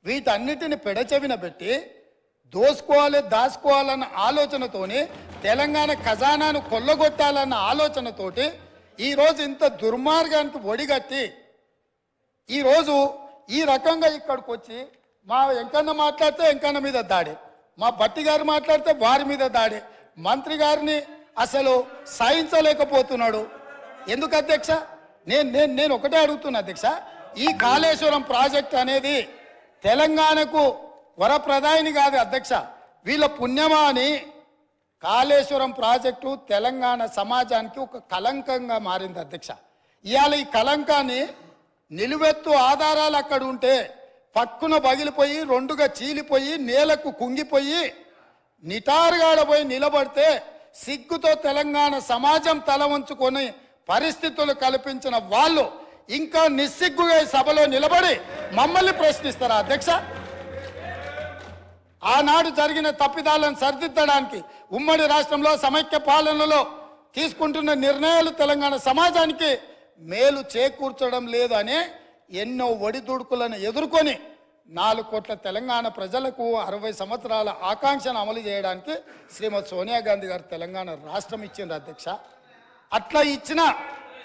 వీటన్నిటిని పెడచెవిన పెట్టి దోసుకోవాలి దాచుకోవాలన్న ఆలోచనతోని తెలంగాణ ఖజానాను కొల్లగొట్టాలన్న ఆలోచనతోటి ఈరోజు ఇంత దుర్మార్గానికి ఒడిగట్టి ఈరోజు ఈ రకంగా ఇక్కడికి వచ్చి మా వెంకన్న మాట్లాడితే వెంకన్న మీద దాడి, మా భట్టి గారు మాట్లాడితే వారి మీద దాడి, మంత్రి గారిని అసలు సహించలేకపోతున్నాడు. ఎందుకు అధ్యక్ష? నేను ఒకటే అడుగుతున్నా అధ్యక్ష, ఈ కాళేశ్వరం ప్రాజెక్ట్ అనేది తెలంగాణకు వరప్రదాయిని కాదు అధ్యక్ష, వీళ్ళ పుణ్యమా అని కాళేశ్వరం ప్రాజెక్టు తెలంగాణ సమాజానికి ఒక కలంకంగా మారింది అధ్యక్ష. ఇవాళ ఈ కలంకాన్ని నిలువెత్తు ఆధారాలు అక్కడ ఉంటే పక్కున పగిలిపోయి రెండుగా చీలిపోయి నేలకు కుంగిపోయి నిటారుగాడపోయి నిలబడితే సిగ్గుతో తెలంగాణ సమాజం తల వంచుకొని పరిస్థితులు కల్పించిన వాళ్ళు ఇంకా నిస్సిగ్గుగా సభలో నిలబడి మమ్మల్ని ప్రశ్నిస్తారా అధ్యక్ష? ఆనాడు జరిగిన తప్పిదాలను సరిదిద్దడానికి ఉమ్మడి రాష్ట్రంలో సమైక్య పాలనలో తీసుకుంటున్న నిర్ణయాలు తెలంగాణ సమాజానికి మేలు చేకూర్చడం లేదు అనే ఎన్నో ఒడిదుడుకులను ఎదుర్కొని 4 కోట్ల తెలంగాణ ప్రజలకు 60 సంవత్సరాల ఆకాంక్షను అమలు చేయడానికి శ్రీమతి సోనియా గాంధీ గారు తెలంగాణ రాష్ట్రం ఇచ్చింది అధ్యక్ష. అట్లా ఇచ్చిన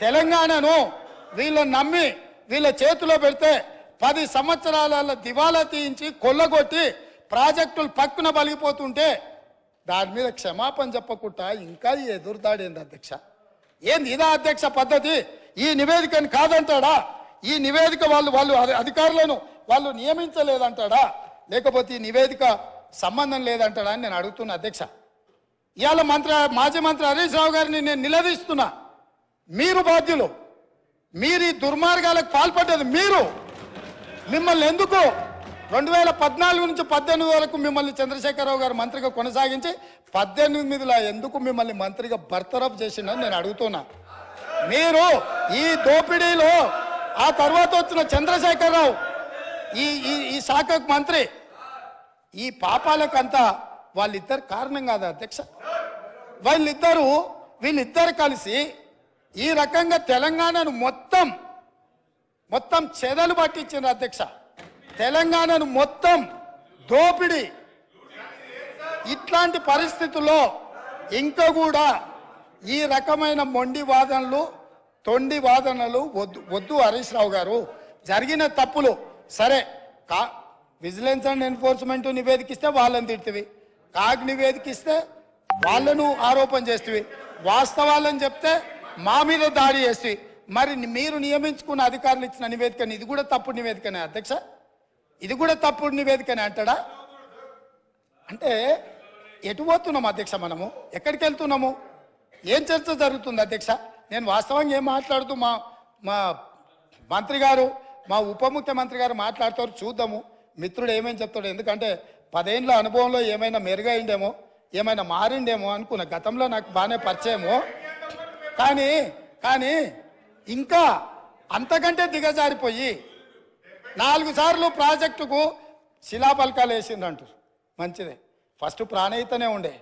తెలంగాణను వీళ్ళని నమ్మి వీళ్ళ చేతిలో పెడితే 10 సంవత్సరాల దివాలా తీయించి కొల్లగొట్టి ప్రాజెక్టులు పక్కున బలిగిపోతుంటే దాని మీద క్షమాపణ చెప్పకుండా ఇంకా ఎదురుదాడేంది అధ్యక్ష? ఏంది ఇదా అధ్యక్ష పద్ధతి? ఈ నివేదికను కాదంటాడా? ఈ నివేదిక వాళ్ళు అధికారులను వాళ్ళు నియమించలేదంటాడా? లేకపోతే ఈ నివేదిక సంబంధం లేదంటాడా అని నేను అడుగుతున్నా అధ్యక్ష. ఇవాళ మాజీ మంత్రి హరీష్ రావు గారిని నేను నిలదీస్తున్నా. మీరు బాధ్యులు, మీరు ఈ దుర్మార్గాలకు పాల్పడ్డది మీరు. మిమ్మల్ని ఎందుకు 2014 నుంచి 18 వరకు మిమ్మల్ని చంద్రశేఖరరావు గారు మంత్రిగా కొనసాగించి 18లో ఎందుకు మిమ్మల్ని మంత్రిగా బర్తరఫ్ చేసిందని నేను అడుగుతున్నా. మీరు ఈ దోపిడీలో ఆ తర్వాత వచ్చిన చంద్రశేఖరరావు ఈ శాఖకు మంత్రి, ఈ పాపాలకంతా వాళ్ళిద్దరు కారణం కాదా అధ్యక్ష? వీళ్ళిద్దరు కలిసి ఈ రకంగా తెలంగాణను మొత్తం చెదలు పట్టించారు అధ్యక్ష. తెలంగాణను మొత్తం దోపిడీ. ఇట్లాంటి పరిస్థితుల్లో ఇంకా కూడా ఈ రకమైన మొండి వాదనలు తొండి వాదనలు వద్దు హరీష్ రావు గారు. జరిగిన తప్పులు సరే, విజిలెన్స్ అండ్ ఎన్ఫోర్స్మెంట్ నివేదికిస్తే వాళ్ళని తిడుతుంది, కాగ్ నివేదికిస్తే వాళ్ళను ఆరోపణ చేస్తుంది, వాస్తవాలని చెప్తే మా మీద దాడి చేస్తుంది. మరి మీరు నియమించుకున్న అధికారులు ఇచ్చిన నివేదికని ఇది కూడా తప్పుడు నివేదికనే అధ్యక్ష? ఇది కూడా తప్పుడు నివేదికనే అంటాడా? అంటే ఎటు పోతున్నాము అధ్యక్ష? మనము ఎక్కడికి వెళ్తున్నాము? ఏం చర్చ జరుగుతుంది అధ్యక్ష? నేను వాస్తవంగా ఏం మాట్లాడుతూ మా మంత్రి గారు, మా ఉప ముఖ్యమంత్రి గారు మాట్లాడతారు, చూద్దాము మిత్రుడు ఏమేమి చెప్తాడు. ఎందుకంటే 10 ఏళ్ళ అనుభవంలో ఏమైనా మెరుగైండేమో, ఏమైనా మారిండేమో అనుకున్న. గతంలో నాకు బాగానే పరిచయమో, కానీ ఇంకా అంతకంటే దిగజారిపోయి 4 సార్లు ప్రాజెక్టుకు శిలాపలకాలు వేసిండ్రంటారు. మంచిదే, ఫస్ట్ ప్రాణహితనే ఉండే,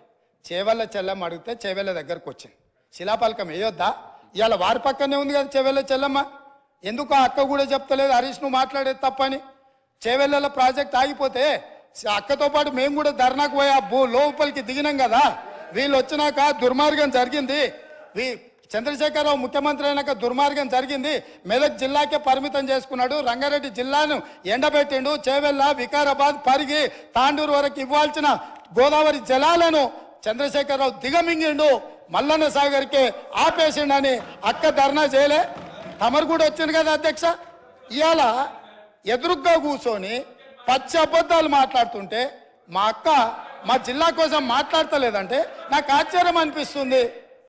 చేవెళ్ళ చెల్లమ్మ అడిగితే చేవెళ్ళ దగ్గరకు వచ్చింది. శిలాపలకం వేయొద్దా? ఇవాళ వారి పక్కనే ఉంది కదా చేవెళ్ళ చెల్లమ్మ. ఎందుకు ఆ అక్క కూడా చెప్తలేదు హరీష్ నువ్వు మాట్లాడేది తప్పని? చేవెళ్ళ ప్రాజెక్ట్ ఆగిపోతే అక్కతో పాటు మేము కూడా ధర్నాకు పోయి లోపలికి దిగినాం కదా. వీళ్ళు వచ్చినాక దుర్మార్గం జరిగింది, చంద్రశేఖరరావు ముఖ్యమంత్రి అయినాక దుర్మార్గం జరిగింది. మెదక్ జిల్లాకే పరిమితం చేసుకున్నాడు, రంగారెడ్డి జిల్లాను ఎండబెట్టిండు, చేవెళ్ళ వికారాబాద్ పరిగి తాండూరు వరకు ఇవ్వాల్సిన గోదావరి జలాలను చంద్రశేఖరరావు దిగమింగిండు, మల్లన్న సాగర్కే ఆపేసిండని అక్క ధర్నా చేయలే. తమరు కూడా వచ్చింది కదా అధ్యక్ష. ఇవాళ ఎదురుగ్గా కూర్చొని పచ్చి అబద్ధాలు మాట్లాడుతుంటే మా అక్క మా జిల్లా కోసం మాట్లాడతలేదంటే నాకు ఆశ్చర్యం అనిపిస్తుంది.